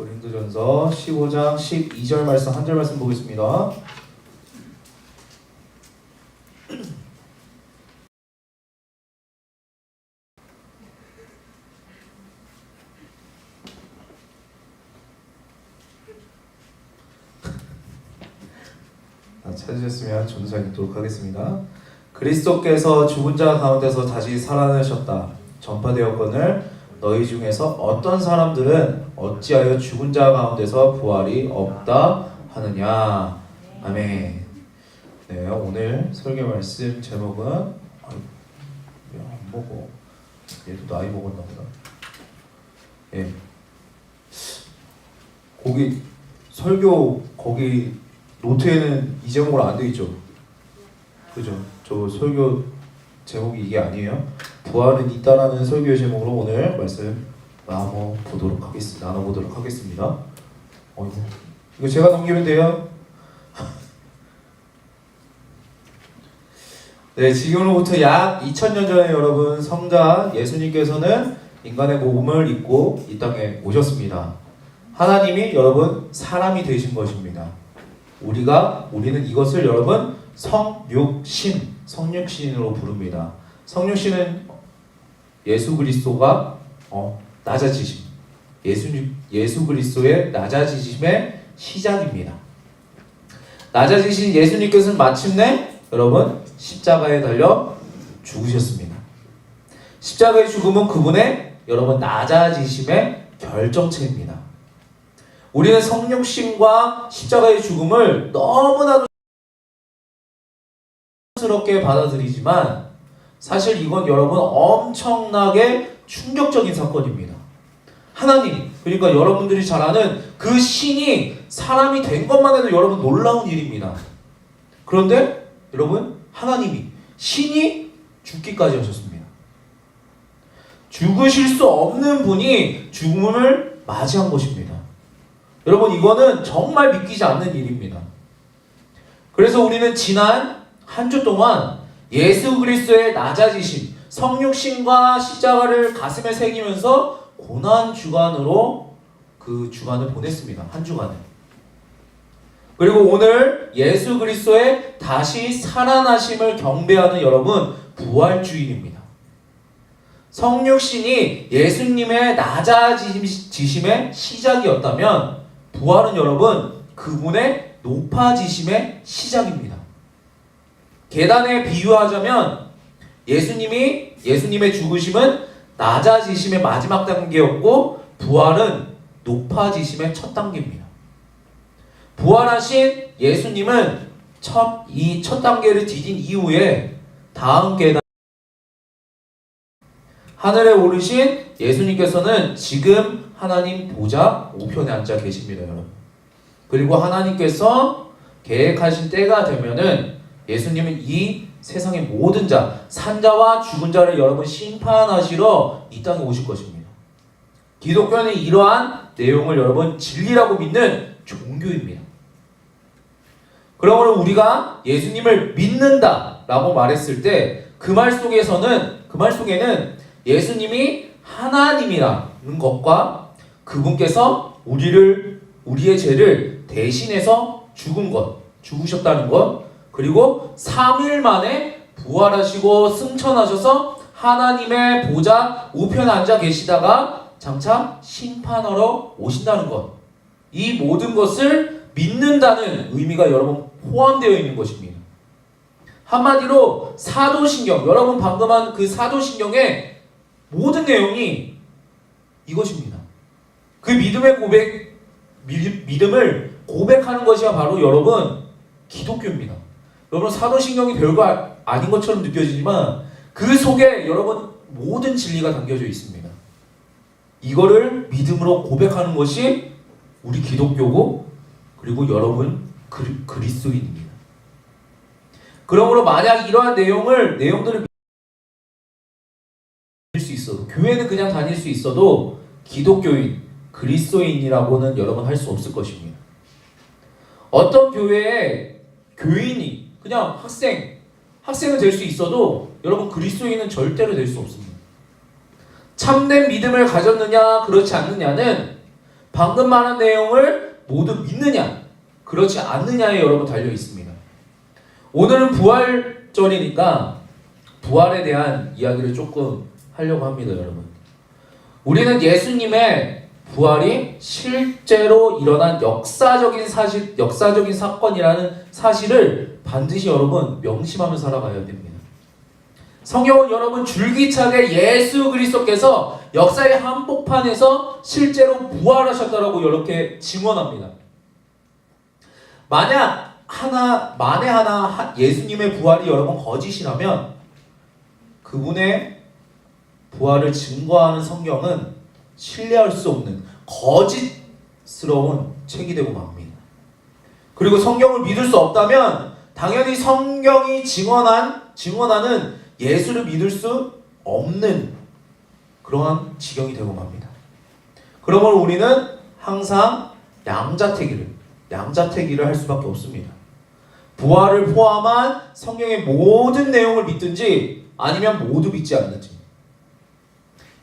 고린도전서 15장 12절 말씀 한 절 말씀 보겠습니다. 찾으셨으면 전도사 읽도록 하겠습니다. 그리스도께서 죽은 자 가운데서 다시 살아나셨다 전파되었거늘 너희 중에서 어떤 사람들은 어찌하여 죽은 자 가운데서 부활이 없다 하느냐. 아멘. 네, 오늘 설교 말씀 제목은 왜 안 먹어? 얘도 나이 먹었나 보다. 예. 거기 설교 거기 노트에는 이 제목으로 안 돼 있죠? 그죠? 저 설교 제목이 이게 아니에요. 부활은 있다라는 설교의 제목으로 오늘 말씀 나눠보도록 하겠습니다. 어이구, 이거 제가 넘기면 돼요. 네, 지금으로부터 약 2000년 전에 여러분 성자 예수님께서는 인간의 몸을 입고 이 땅에 오셨습니다. 하나님이 여러분 사람이 되신 것입니다. 우리는 이것을 여러분 성육신으로 부릅니다. 성육신은 예수 그리스도가 낮아지심, 예수 그리스도의 낮아지심의 시작입니다. 낮아지신 예수님께서는 마침내 여러분 십자가에 달려 죽으셨습니다. 십자가의 죽음은 그분의 여러분 낮아지심의 결정체입니다. 우리는 성육신과 십자가의 죽음을 너무나도 스럽게 받아들이지만 사실 이건 여러분 엄청나게 충격적인 사건입니다. 하나님, 그러니까 여러분들이 잘 아는 그 신이 사람이 된 것만 해도 여러분 놀라운 일입니다. 그런데 여러분 하나님이 신이 죽기까지 하셨습니다. 죽으실 수 없는 분이 죽음을 맞이한 것입니다. 여러분 이거는 정말 믿기지 않는 일입니다. 그래서 우리는 지난 한 주 동안 예수 그리스도의 낮아지심, 성육신과 십자가를 가슴에 새기면서 고난 주간으로 그 주간을 보냈습니다. 한 주간을. 그리고 오늘 예수 그리스도의 다시 살아나심을 경배하는 여러분 부활주일입니다. 성육신이 예수님의 낮아지심의 시작이었다면 부활은 여러분 그분의 높아지심의 시작입니다. 계단에 비유하자면 예수님의 죽으심은 낮아지심의 마지막 단계였고 부활은 높아지심의 첫 단계입니다. 부활하신 예수님은 이 첫 단계를 디딘 이후에 다음 계단 하늘에 오르신 예수님께서는 지금 하나님 보좌 우편에 앉아 계십니다, 여러분. 그리고 하나님께서 계획하신 때가 되면은 예수님은 이 세상의 모든 자, 산자와 죽은 자를 여러분 심판하시러 이 땅에 오실 것입니다. 기독교는 이러한 내용을 여러분 진리라고 믿는 종교입니다. 그러므로 우리가 예수님을 믿는다라고 말했을 때 그 말 속에는 예수님이 하나님이라는 것과 그분께서 우리의 죄를 대신해서 죽으셨다는 것, 그리고 3일 만에 부활하시고 승천하셔서 하나님의 보좌 우편에 앉아 계시다가 장차 심판하러 오신다는 것, 이 모든 것을 믿는다는 의미가 여러분 포함되어 있는 것입니다. 한마디로 사도신경, 여러분 방금 한 그 사도신경의 모든 내용이 이것입니다. 그 믿음을 고백하는 것이 바로 여러분 기독교입니다. 여러분 사도신경이 별거 아닌 것처럼 느껴지지만 그 속에 여러분 모든 진리가 담겨져 있습니다. 이거를 믿음으로 고백하는 것이 우리 기독교고 그리고 여러분 그리스도인입니다. 그러므로 만약 이러한 내용들을 믿을 수 있어도 교회는 그냥 다닐 수 있어도 기독교인, 그리스도인이라고는 여러분 할 수 없을 것입니다. 어떤 교회에 교인이 그냥 학생은 될 수 있어도 여러분 그리스도인은 절대로 될 수 없습니다. 참된 믿음을 가졌느냐 그렇지 않느냐는 방금 말한 내용을 모두 믿느냐, 그렇지 않느냐에 여러분 달려 있습니다. 오늘은 부활절이니까 부활에 대한 이야기를 조금 하려고 합니다, 여러분. 우리는 예수님의 부활이 실제로 일어난 역사적인 사건이라는 사실을 반드시 여러분 명심하며 살아가야 됩니다. 성경은 여러분 줄기차게 예수 그리스도께서 역사의 한복판에서 실제로 부활하셨다라고 이렇게 증언합니다. 만에 하나 예수님의 부활이 여러분 거짓이라면 그분의 부활을 증거하는 성경은 신뢰할 수 없는 거짓스러운 책이 되고 맙니다. 그리고 성경을 믿을 수 없다면 당연히 성경이 증언하는 예수를 믿을 수 없는 그러한 지경이 되고 맙니다. 그러므로 우리는 항상 양자택일을 할 수밖에 없습니다. 부활을 포함한 성경의 모든 내용을 믿든지 아니면 모두 믿지 않는지.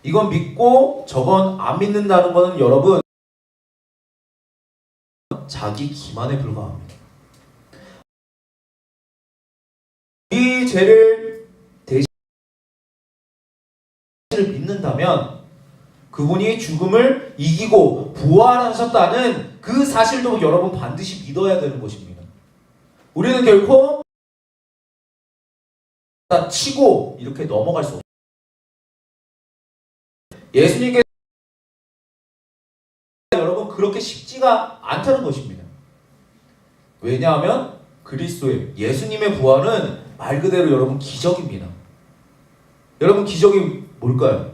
이건 믿고 저건 안 믿는다는 것은 여러분 자기 기만에 불과합니다. 이 죄를 대신 믿는다면 그분이 죽음을 이기고 부활하셨다는 그 사실도 여러분 반드시 믿어야 되는 것입니다. 우리는 결코 다 치고 이렇게 넘어갈 수 없습니다. 예수님께서 여러분 그렇게 쉽지가 않다는 것입니다. 왜냐하면 그리스도의 예수님의 부활은 말 그대로 여러분 기적입니다. 여러분 기적이 뭘까요?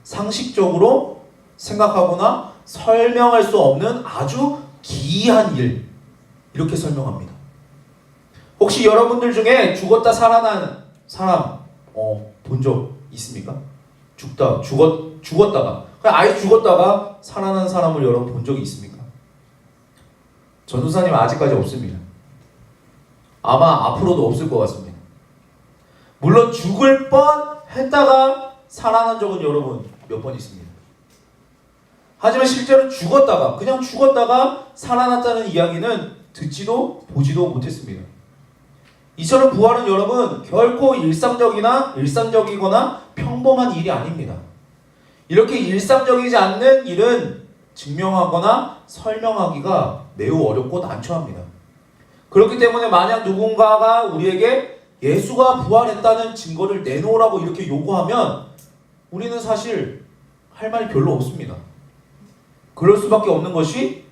상식적으로 생각하거나 설명할 수 없는 아주 기이한 일, 이렇게 설명합니다. 혹시 여러분들 중에 죽었다 살아난 사람 본 적 있습니까? 죽었다가 아예 죽었다가 살아난 사람을 여러분 본 적이 있습니까? 전도사님 아직까지 없습니다. 아마 앞으로도 없을 것 같습니다. 물론 죽을 뻔 했다가 살아난 적은 여러분 몇 번 있습니다. 하지만 실제로 그냥 죽었다가 살아났다는 이야기는 듣지도 보지도 못했습니다. 이처럼 부활은 여러분 결코 일상적이거나 평범한 일이 아닙니다. 이렇게 일상적이지 않는 일은 증명하거나 설명하기가 매우 어렵고 난처합니다. 그렇기 때문에 만약 누군가가 우리에게 예수가 부활했다는 증거를 내놓으라고 이렇게 요구하면 우리는 사실 할 말이 별로 없습니다. 그럴 수밖에 없는 것이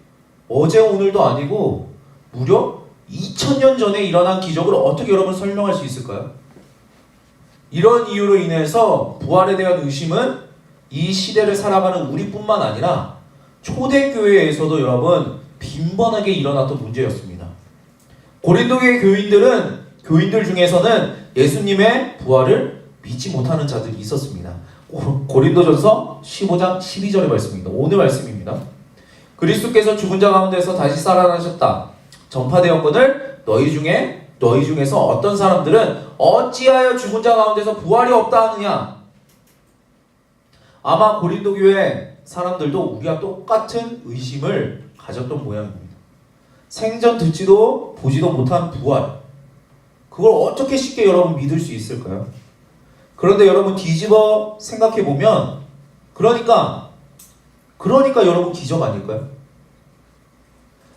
어제 오늘도 아니고 무려 2000년 전에 일어난 기적을 어떻게 여러분 설명할 수 있을까요? 이런 이유로 인해서 부활에 대한 의심은 이 시대를 살아가는 우리뿐만 아니라 초대교회에서도 여러분 빈번하게 일어났던 문제였습니다. 고린도교회 교인들 중에서는 예수님의 부활을 믿지 못하는 자들이 있었습니다. 고린도전서 15장 12절의 말씀입니다. 오늘 말씀입니다. 그리스도께서 죽은 자 가운데서 다시 살아나셨다 전파되었거늘 너희 중에서 어떤 사람들은 어찌하여 죽은 자 가운데서 부활이 없다 하느냐. 아마 고린도 교회 사람들도 우리와 똑같은 의심을 가졌던 모양입니다. 생전 듣지도 보지도 못한 부활, 그걸 어떻게 쉽게 여러분 믿을 수 있을까요? 그런데 여러분 뒤집어 생각해보면 그러니까 여러분 기적 아닐까요?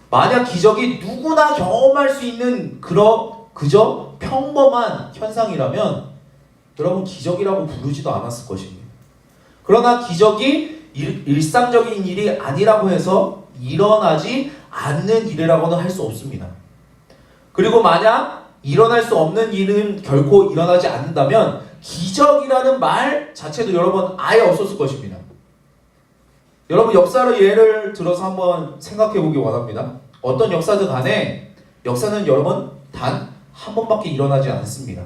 만약 기적이 누구나 경험할 수 있는 그저 평범한 현상이라면 여러분 기적이라고 부르지도 않았을 것입니다. 그러나 기적이 일상적인 일이 아니라고 해서 일어나지 않는 일이라고는 할 수 없습니다. 그리고 만약 일어날 수 없는 일은 결코 일어나지 않는다면 기적이라는 말 자체도 여러분 아예 없었을 것입니다. 여러분 역사를 예를 들어서 한번 생각해 보기 원합니다. 어떤 역사든 간에 역사는 여러분 단 한 번밖에 일어나지 않습니다.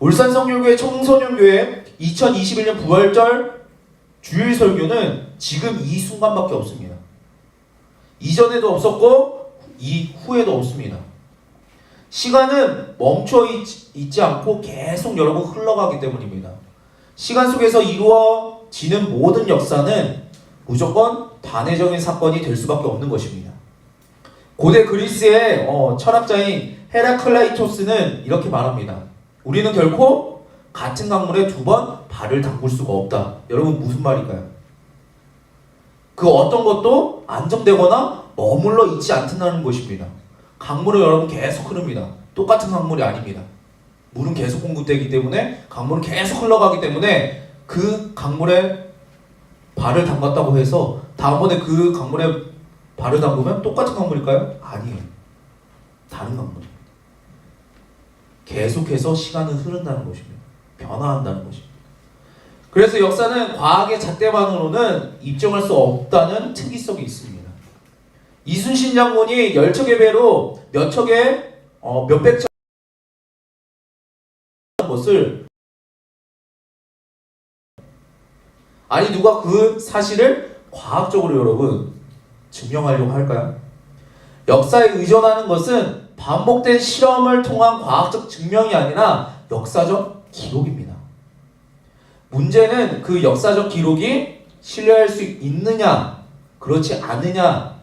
울산 성결교회 청소년교회 2021년 부활절 주일 설교는 지금 이 순간밖에 없습니다. 이전에도 없었고 이후에도 없습니다. 시간은 멈춰 있지 않고 계속 여러분 흘러가기 때문입니다. 시간 속에서 이루어지는 모든 역사는 무조건 단회적인 사건이 될 수밖에 없는 것입니다. 고대 그리스의 철학자인 헤라클라이토스는 이렇게 말합니다. 우리는 결코 같은 강물에 두 번 발을 담글 수가 없다. 여러분 무슨 말일까요? 그 어떤 것도 안정되거나 머물러 있지 않다는 것입니다. 강물은 여러분 계속 흐릅니다. 똑같은 강물이 아닙니다. 물은 계속 공급되기 때문에 강물은 계속 흘러가기 때문에 그 강물에 발을 담갔다고 해서 다음번에 그 강물에 발을 담그면 똑같은 강물일까요? 아니에요. 다른 강물입니다. 계속해서 시간은 흐른다는 것입니다. 변화한다는 것입니다. 그래서 역사는 과학의 잣대만으로는 입증할 수 없다는 특이성이 있습니다. 이순신 장군이 열척의 배로 몇백 척 것을 아니 누가 그 사실을 과학적으로 여러분 증명하려고 할까요? 역사에 의존하는 것은 반복된 실험을 통한 과학적 증명이 아니라 역사적 기록입니다. 문제는 그 역사적 기록이 신뢰할 수 있느냐 그렇지 않느냐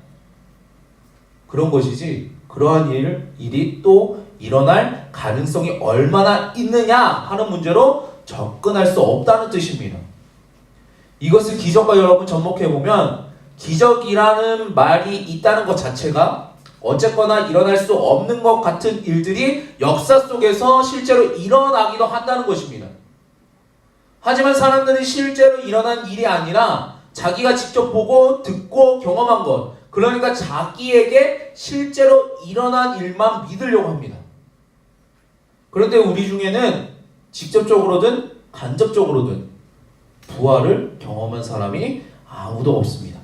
그런 것이지 그러한 일이 또 일어날 가능성이 얼마나 있느냐 하는 문제로 접근할 수 없다는 뜻입니다. 이것을 기적과 여러분 접목해보면 기적이라는 말이 있다는 것 자체가 어쨌거나 일어날 수 없는 것 같은 일들이 역사 속에서 실제로 일어나기도 한다는 것입니다. 하지만 사람들은 실제로 일어난 일이 아니라 자기가 직접 보고 듣고 경험한 것, 그러니까 자기에게 실제로 일어난 일만 믿으려고 합니다. 그런데 우리 중에는 직접적으로든 간접적으로든 부활을 경험한 사람이 아무도 없습니다.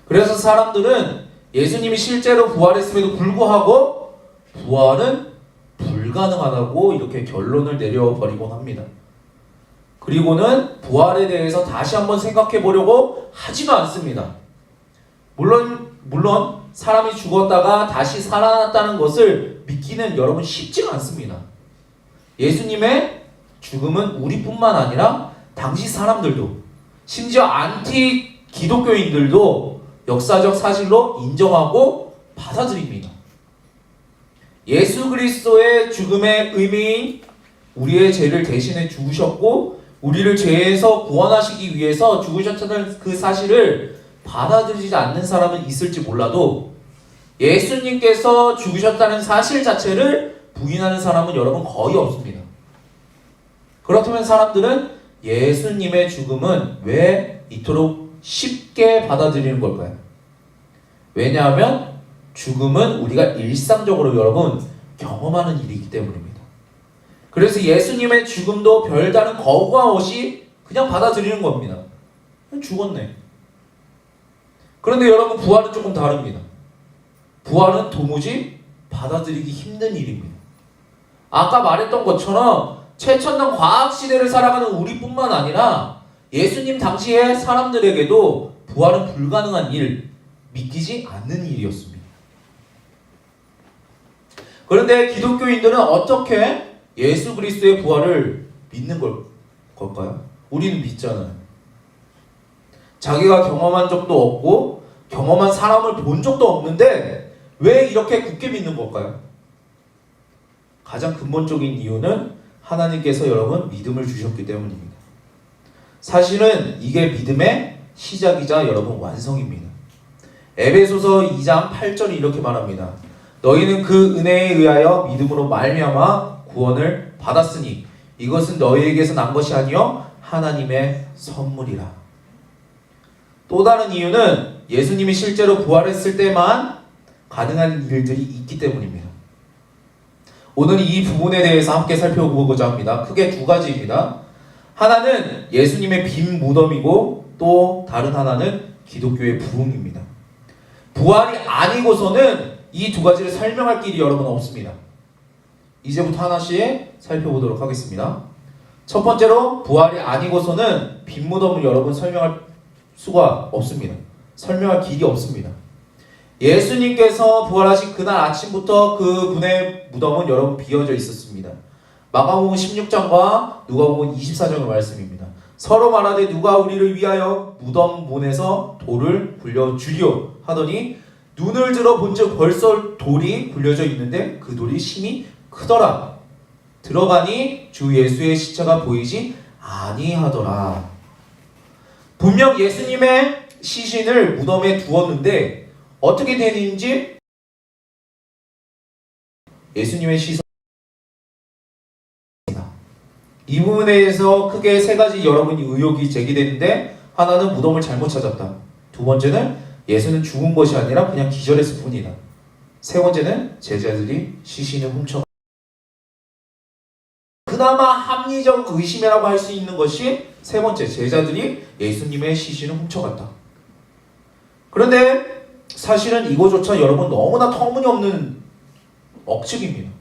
그래서 사람들은 예수님이 실제로 부활했음에도 불구하고 부활은 불가능하다고 이렇게 결론을 내려버리곤 합니다. 그리고는 부활에 대해서 다시 한번 생각해 보려고 하지도 않습니다. 물론 사람이 죽었다가 다시 살아났다는 것을 믿기는 여러분 쉽지가 않습니다. 예수님의 죽음은 우리뿐만 아니라 당시 사람들도 심지어 안티 기독교인들도 역사적 사실로 인정하고 받아들입니다. 예수 그리스도의 죽음의 의미인 우리의 죄를 대신해 죽으셨고 우리를 죄에서 구원하시기 위해서 죽으셨다는 그 사실을 받아들이지 않는 사람은 있을지 몰라도 예수님께서 죽으셨다는 사실 자체를 부인하는 사람은 여러분 거의 없습니다. 그렇다면 사람들은 예수님의 죽음은 왜 이토록 쉽게 받아들이는 걸까요? 왜냐하면 죽음은 우리가 일상적으로 여러분 경험하는 일이기 때문입니다. 그래서 예수님의 죽음도 별다른 거부감 없이 그냥 받아들이는 겁니다. 죽었네. 그런데 여러분 부활은 조금 다릅니다. 부활은 도무지 받아들이기 힘든 일입니다. 아까 말했던 것처럼 최첨단 과학 시대를 살아가는 우리뿐만 아니라 예수님 당시의 사람들에게도 부활은 불가능한 일, 믿기지 않는 일이었습니다. 그런데 기독교인들은 어떻게 예수 그리스도의 부활을 믿는 걸까요? 우리는 믿잖아요. 자기가 경험한 적도 없고 경험한 사람을 본 적도 없는데 왜 이렇게 굳게 믿는 걸까요? 가장 근본적인 이유는 하나님께서 여러분 믿음을 주셨기 때문입니다. 사실은 이게 믿음의 시작이자 여러분 완성입니다. 에베소서 2장 8절이 이렇게 말합니다. 너희는 그 은혜에 의하여 믿음으로 말미암아 구원을 받았으니 이것은 너희에게서 난 것이 아니요 하나님의 선물이라. 또 다른 이유는 예수님이 실제로 부활했을 때만 가능한 일들이 있기 때문입니다. 오늘 이 부분에 대해서 함께 살펴보고자 합니다. 크게 두 가지입니다. 하나는 예수님의 빈 무덤이고 또 다른 하나는 기독교의 부흥입니다. 부활이 아니고서는 이 두 가지를 설명할 길이 여러분 없습니다. 이제부터 하나씩 살펴보도록 하겠습니다. 첫 번째로 부활이 아니고서는 빈 무덤을 여러분 설명할 수가 없습니다. 설명할 길이 없습니다. 예수님께서 부활하신 그날 아침부터 그분의 무덤은 여러분 비어져 있었습니다. 마가복음 16장과 누가복음 24장의 말씀입니다. 서로 말하되 누가 우리를 위하여 무덤 문에서 돌을 굴려주리오 하더니 눈을 들어 본즉 벌써 돌이 굴려져 있는데 그 돌이 심히 크더라. 들어가니 주 예수의 시체가 보이지 아니하더라. 분명 예수님의 시신을 무덤에 두었는데 어떻게 되는지 예수님의 시선 이 부분에 대해서 크게 세 가지 여러분이 의혹이 제기되는데, 하나는 무덤을 잘못 찾았다. 두 번째는 예수는 죽은 것이 아니라 그냥 기절했을 뿐이다. 세 번째는 제자들이 시신을 훔쳐. 그나마 합리적 의심이라고 할 수 있는 것이 세 번째, 제자들이 예수님의 시신을 훔쳐갔다. 그런데 사실은 이거조차 여러분 너무나 터무니없는 억측입니다.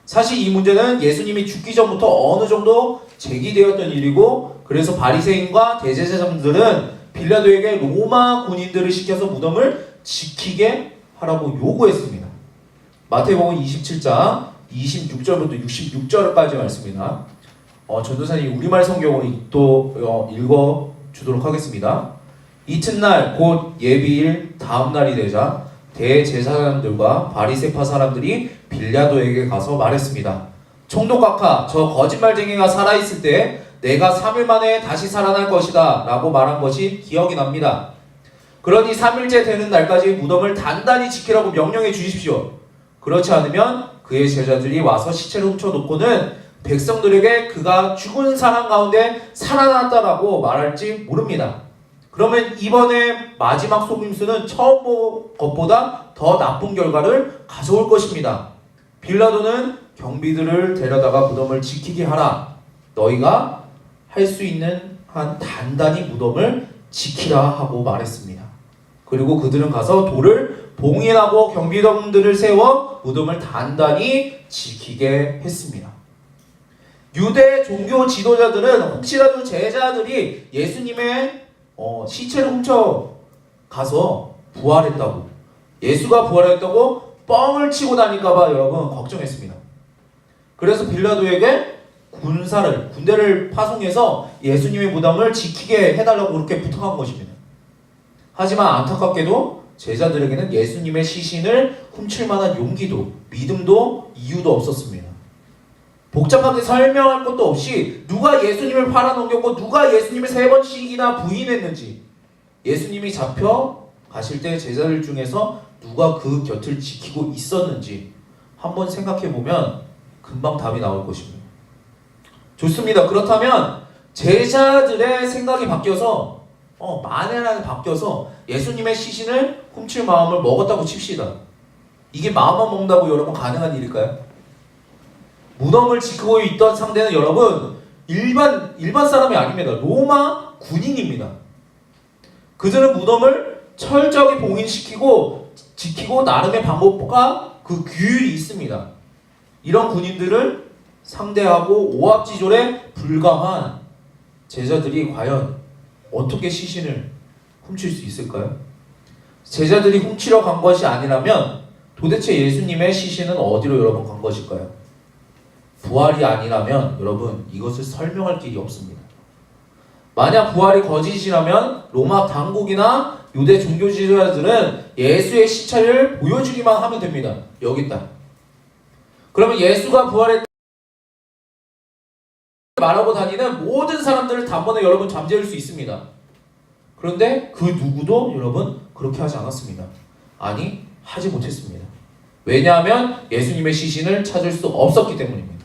사실 이 문제는 예수님이 죽기 전부터 어느 정도 제기되었던 일이고, 그래서 바리새인과 대제사장들은 빌라도에게 로마 군인들을 시켜서 무덤을 지키게 하라고 요구했습니다. 마태복음 27장 26절부터 66절까지 말씀입니다. 전도사님 우리말 성경으로 또 읽어주도록 하겠습니다. 이튿날 곧 예비일 다음 날이 되자 대제사장들과 바리새파 사람들이 빌라도에게 가서 말했습니다. 총독각하, 저 거짓말쟁이가 살아있을 때 내가 3일 만에 다시 살아날 것이다 라고 말한 것이 기억이 납니다. 그러니 3일째 되는 날까지 무덤을 단단히 지키라고 명령해 주십시오. 그렇지 않으면 그의 제자들이 와서 시체를 훔쳐놓고는 백성들에게 그가 죽은 사람 가운데 살아났다라고 말할지 모릅니다. 그러면 이번에 마지막 속임수는 처음 본 것보다 더 나쁜 결과를 가져올 것입니다. 빌라도는 경비들을 데려다가 무덤을 지키게 하라. 너희가 할 수 있는 한 단단히 무덤을 지키라 하고 말했습니다. 그리고 그들은 가서 돌을 봉인하고 경비병들을 세워 무덤을 단단히 지키게 했습니다. 유대 종교 지도자들은 혹시라도 제자들이 예수님의 시체를 훔쳐 가서 부활했다고, 예수가 부활했다고 뻥을 치고 다닐까봐 여러분 걱정했습니다. 그래서 빌라도에게 군대를 파송해서 예수님의 무덤을 지키게 해달라고 그렇게 부탁한 것입니다. 하지만 안타깝게도 제자들에게는 예수님의 시신을 훔칠 만한 용기도 믿음도 이유도 없었습니다. 복잡하게 설명할 것도 없이 누가 예수님을 팔아넘겼고 누가 예수님을 3번씩이나 부인했는지, 예수님이 잡혀 가실 때 제자들 중에서 누가 그 곁을 지키고 있었는지 한번 생각해보면 금방 답이 나올 것입니다. 좋습니다. 그렇다면 제자들의 생각이 바뀌어서 만에라도 바뀌어서 예수님의 시신을 훔칠 마음을 먹었다고 칩시다. 이게 마음만 먹는다고 여러분 가능한 일일까요? 무덤을 지키고 있던 상대는 여러분 일반 사람이 아닙니다. 로마 군인입니다. 그들은 무덤을 철저하게 봉인시키고 지키고 나름의 방법과 그 규율이 있습니다. 이런 군인들을 상대하고 오합지졸에 불과한 제자들이 과연 어떻게 시신을 훔칠 수 있을까요? 제자들이 훔치러 간 것이 아니라면 도대체 예수님의 시신은 어디로 여러분 간 것일까요? 부활이 아니라면 여러분 이것을 설명할 길이 없습니다. 만약 부활이 거짓이라면 로마 당국이나 유대 종교 지도자들은 예수의 시체를 보여주기만 하면 됩니다. 여기 있다. 그러면 예수가 부활했다 말하고 다니는 모든 사람들을 단번에 여러분 잠재울 수 있습니다. 그런데 그 누구도 여러분 그렇게 하지 않았습니다. 아니, 하지 못했습니다. 왜냐하면 예수님의 시신을 찾을 수 없었기 때문입니다.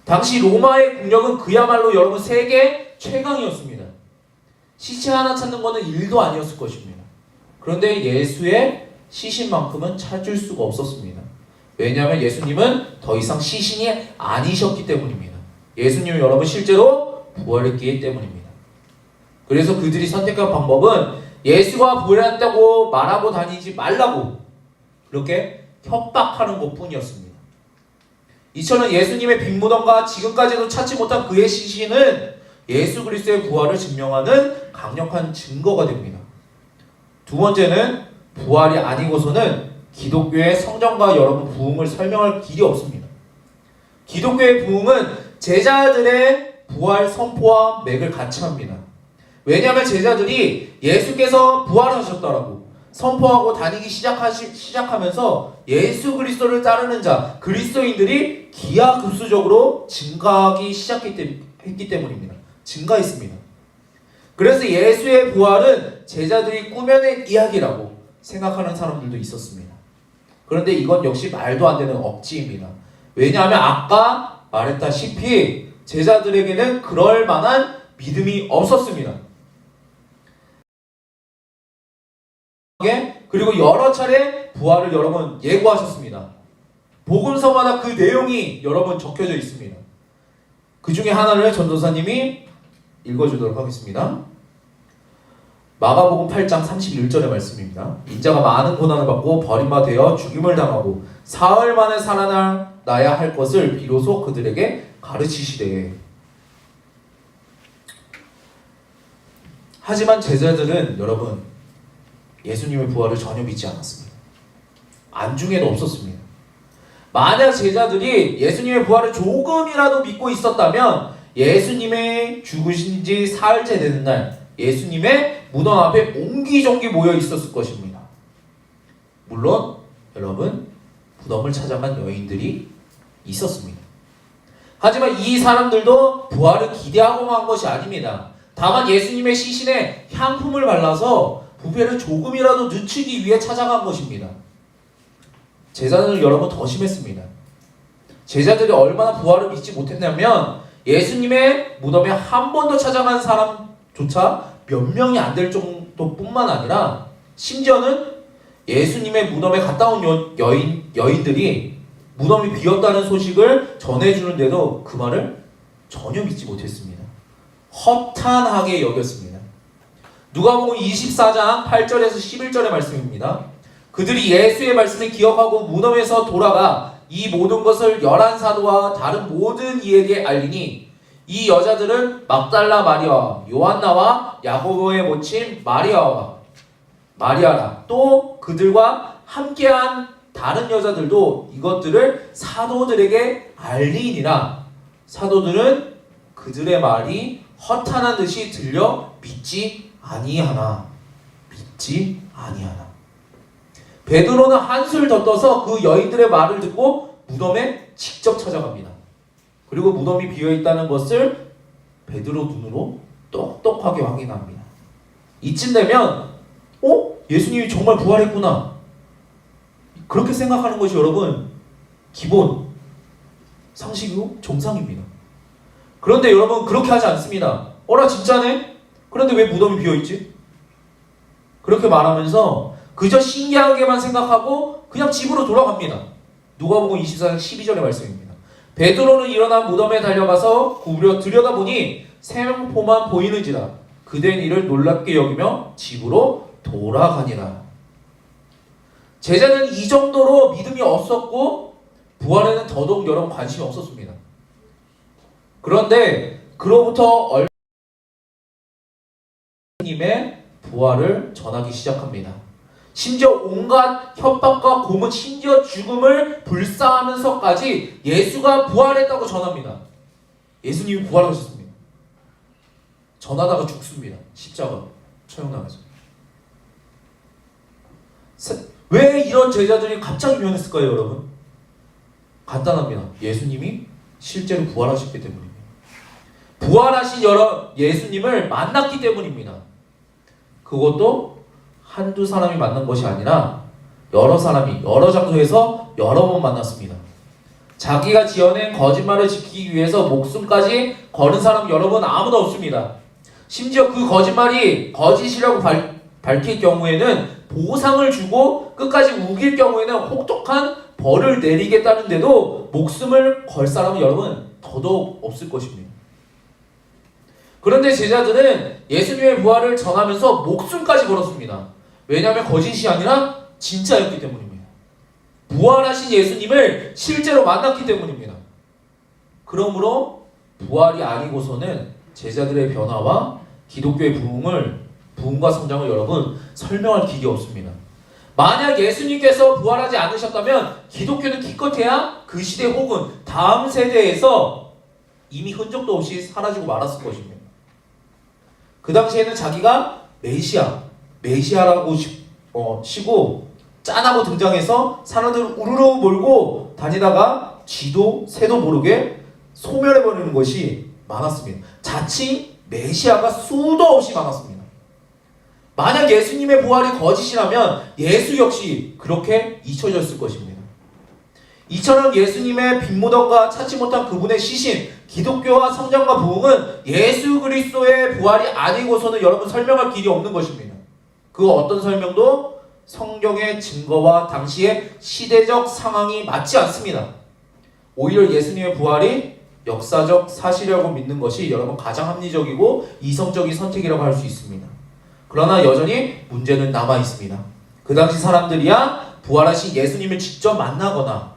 당시 로마의 국력은 그야말로 여러분 세계 최강이었습니다. 시체 하나 찾는 것은 일도 아니었을 것입니다. 그런데 예수의 시신만큼은 찾을 수가 없었습니다. 왜냐하면 예수님은 더 이상 시신이 아니셨기 때문입니다. 예수님은 여러분 실제로 부활했기 때문입니다. 그래서 그들이 선택한 방법은 예수가 부활했다고 말하고 다니지 말라고 그렇게 협박하는 것뿐이었습니다. 이처럼 예수님의 빈무덤과 지금까지도 찾지 못한 그의 시신은 예수 그리스도의 부활을 증명하는 강력한 증거가 됩니다. 두 번째는 부활이 아니고서는 기독교의 성전과 여러분 부흥을 설명할 길이 없습니다. 기독교의 부흥은 제자들의 부활 선포와 맥을 같이 합니다. 왜냐하면 제자들이 예수께서 부활하셨다라고 선포하고 다니기 시작하면서 예수 그리스도를 따르는 자, 그리스도인들이 기하급수적으로 증가하기 했기 때문입니다. 증가했습니다. 그래서 예수의 부활은 제자들이 꾸며낸 이야기라고 생각하는 사람들도 있었습니다. 그런데 이건 역시 말도 안 되는 억지입니다. 왜냐하면 아까 말했다시피 제자들에게는 그럴 만한 믿음이 없었습니다. 그리고 여러 차례 부활을 여러분 예고하셨습니다. 복음서마다 그 내용이 여러분 적혀져 있습니다. 그 중에 하나를 전도사님이 읽어주도록 하겠습니다. 마가복음 8장 31절의 말씀입니다. 인자가 많은 고난을 받고 버림받아 죽임을 당하고 사흘 만에 살아나야 할 것을 비로소 그들에게 가르치시되. 하지만 제자들은 여러분 예수님의 부활을 전혀 믿지 않았습니다. 안중에도 없었습니다. 만약 제자들이 예수님의 부활을 조금이라도 믿고 있었다면 예수님의 죽으신 지 사흘째 되는 날 예수님의 무덤 앞에 옹기종기 모여 있었을 것입니다. 물론 여러분 무덤을 찾아간 여인들이 있었습니다. 하지만 이 사람들도 부활을 기대하고만 한 것이 아닙니다. 다만 예수님의 시신에 향품을 발라서 부패를 조금이라도 늦추기 위해 찾아간 것입니다. 제자들은 여러분 더 심했습니다. 제자들이 얼마나 부활을 믿지 못했냐면 예수님의 무덤에 한 번도 찾아간 사람조차 몇 명이 안 될 정도뿐만 아니라 심지어는 예수님의 무덤에 갔다 온 여인들이 무덤이 비었다는 소식을 전해주는데도 그 말을 전혀 믿지 못했습니다. 허탄하게 여겼습니다. 누가복음 24장 8절에서 11절의 말씀입니다. 그들이 예수의 말씀을 기억하고 무덤에서 돌아가 이 모든 것을 11사도와 다른 모든 이에게 알리니 이 여자들은 막달라 마리아와 요한나와 야고보의 모친 마리아라 또 그들과 함께한 다른 여자들도 이것들을 사도들에게 알리니라. 사도들은 그들의 말이 허탄한 듯이 들려 믿지 아니하나. 베드로는 한술 더 떠서 그 여인들의 말을 듣고 무덤에 직접 찾아갑니다. 그리고 무덤이 비어있다는 것을 베드로 눈으로 똑똑하게 확인합니다. 이쯤 되면 예수님이 정말 부활했구나. 그렇게 생각하는 것이 여러분 기본 상식이고 정상입니다. 그런데 여러분 그렇게 하지 않습니다. 어라 진짜네? 그런데 왜 무덤이 비어있지? 그렇게 말하면서 그저 신기하게만 생각하고 그냥 집으로 돌아갑니다. 누가복음 24장 12절의 말씀입니다. 베드로는 일어나 무덤에 달려가서 구부려 들여다보니 세포만 보이는지라 그된 이를 놀랍게 여기며 집으로 돌아가니라. 제자는 이 정도로 믿음이 없었고 부활에는 더더욱 여러분 관심이 없었습니다. 그런데 그로부터 님의 부활을 전하기 시작합니다. 심지어 온갖 협박과 고문, 심지어 죽음을 불사하면서까지 예수가 부활했다고 전합니다. 예수님이 부활하셨습니다. 전하다가 죽습니다. 십자가 처형당해서. 왜 이런 제자들이 갑자기 변했을까요, 여러분? 간단합니다. 예수님이 실제로 부활하셨기 때문입니다. 부활하신 예수님을 만났기 때문입니다. 그것도 한두 사람이 만난 것이 아니라 여러 사람이 여러 장소에서 여러 번 만났습니다. 자기가 지어낸 거짓말을 지키기 위해서 목숨까지 거는 사람 여러분 아무도 없습니다. 심지어 그 거짓말이 거짓이라고 밝힐 경우에는 보상을 주고 끝까지 우길 경우에는 혹독한 벌을 내리겠다는데도 목숨을 걸 사람은 여러분 더더욱 없을 것입니다. 그런데 제자들은 예수님의 부활을 전하면서 목숨까지 걸었습니다. 왜냐하면 거짓이 아니라 진짜였기 때문입니다. 부활하신 예수님을 실제로 만났기 때문입니다. 그러므로 부활이 아니고서는 제자들의 변화와 기독교의 부흥과 성장을 여러분 설명할 길이 없습니다. 만약 예수님께서 부활하지 않으셨다면 기독교는 기껏해야 그 시대 혹은 다음 세대에서 이미 흔적도 없이 사라지고 말았을 것입니다. 그 당시에는 자기가 메시아라고 시고 짠하고 등장해서 사람들을 우르르 몰고 다니다가 쥐도 새도 모르게 소멸해버리는 것이 많았습니다. 자칭 메시아가 수도 없이 많았습니다. 만약 예수님의 부활이 거짓이라면 예수 역시 그렇게 잊혀졌을 것입니다. 이처럼 예수님의 빈무덤과 찾지 못한 그분의 시신, 기독교와 성장과 부흥은 예수 그리스도의 부활이 아니고서는 여러분 설명할 길이 없는 것입니다. 그 어떤 설명도 성경의 증거와 당시의 시대적 상황이 맞지 않습니다. 오히려 예수님의 부활이 역사적 사실이라고 믿는 것이 여러분 가장 합리적이고 이성적인 선택이라고 할 수 있습니다. 그러나 여전히 문제는 남아 있습니다. 그 당시 사람들이야 부활하신 예수님을 직접 만나거나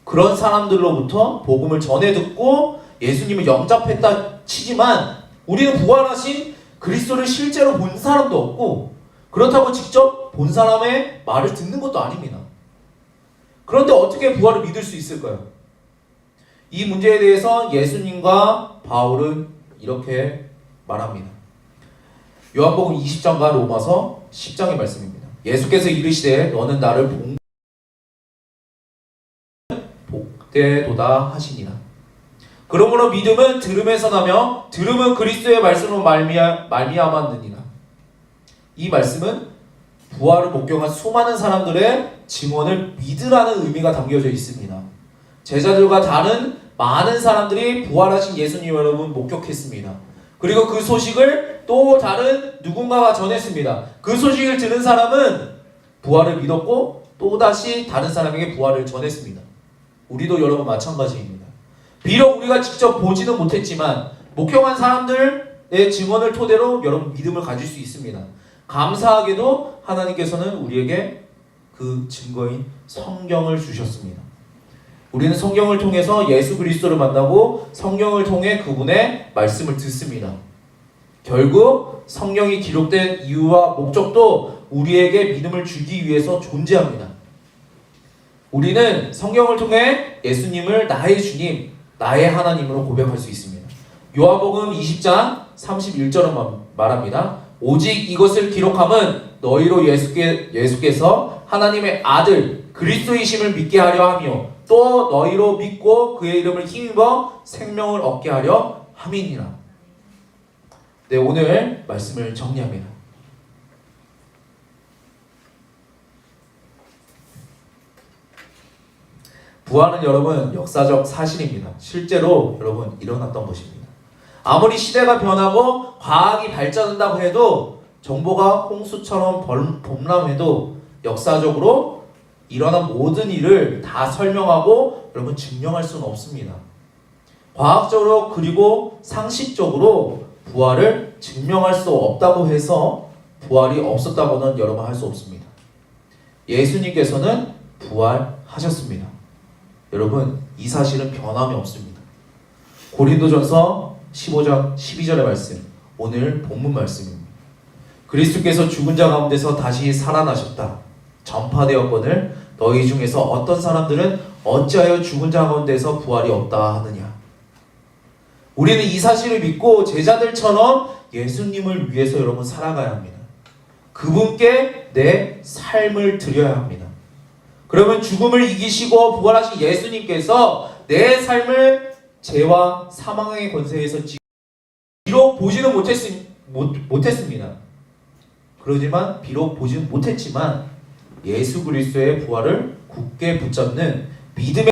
그런 사람들로부터 복음을 전해 듣고 예수님을 영접했다 치지만 우리는 부활하신 그리스도를 실제로 본 사람도 없고 그렇다고 직접 본 사람의 말을 듣는 것도 아닙니다. 그런데 어떻게 부활을 믿을 수 있을까요? 이 문제에 대해서 예수님과 바울은 이렇게 말합니다. 요한복음 20장과 로마서 10장의 말씀입니다. 예수께서 이르시되 너는 나를 복되도다 하시니라. 그러므로 믿음은 들음에서 나며 들음은 그리스도의 말씀으로 말미암았느니라. 이 말씀은 부활을 목격한 수많은 사람들의 증언을 믿으라는 의미가 담겨져 있습니다. 제자들과 다른 많은 사람들이 부활하신 예수님 여러분 목격했습니다. 그리고 그 소식을 또 다른 누군가가 전했습니다. 그 소식을 들은 사람은 부활을 믿었고 또다시 다른 사람에게 부활을 전했습니다. 우리도 여러분 마찬가지입니다. 비록 우리가 직접 보지는 못했지만 목격한 사람들의 증언을 토대로 여러분 믿음을 가질 수 있습니다. 감사하게도 하나님께서는 우리에게 그 증거인 성경을 주셨습니다. 우리는 성경을 통해서 예수 그리스도를 만나고 성경을 통해 그분의 말씀을 듣습니다. 결국 성경이 기록된 이유와 목적도 우리에게 믿음을 주기 위해서 존재합니다. 우리는 성경을 통해 예수님을 나의 주님, 나의 하나님으로 고백할 수 있습니다. 요한복음 20장 31절은 말합니다. 오직 이것을 기록함은 너희로 예수께서 하나님의 아들 그리스도이심을 믿게 하려 하며 또 너희로 믿고 그의 이름을 힘입어 생명을 얻게 하려 함이니라. 네, 오늘 말씀을 정리합니다. 부활은 여러분 역사적 사실입니다. 실제로 여러분 일어났던 것입니다. 아무리 시대가 변하고 과학이 발전한다고 해도 정보가 홍수처럼 범람해도 역사적으로 일어난 모든 일을 다 설명하고 여러분 증명할 수는 없습니다. 과학적으로 그리고 상식적으로 부활을 증명할 수 없다고 해서 부활이 없었다고는 여러분 할 수 없습니다. 예수님께서는 부활하셨습니다. 여러분 이 사실은 변함이 없습니다. 고린도전서 15장 12절의 말씀, 오늘 본문 말씀입니다. 그리스도께서 죽은 자 가운데서 다시 살아나셨다 전파되었거늘 너희 중에서 어떤 사람들은 어찌하여 죽은 자 가운데서 부활이 없다 하느냐. 우리는 이 사실을 믿고 제자들처럼 예수님을 위해서 여러분 살아가야 합니다. 그분께 내 삶을 드려야 합니다. 그러면 죽음을 이기시고 부활하신 예수님께서 내 삶을 죄와 사망의 권세에서 비록 보지는 못했습니다. 그러지만 비록 보지는 못했지만 예수 그리스도의 부활을 굳게 붙잡는 믿음의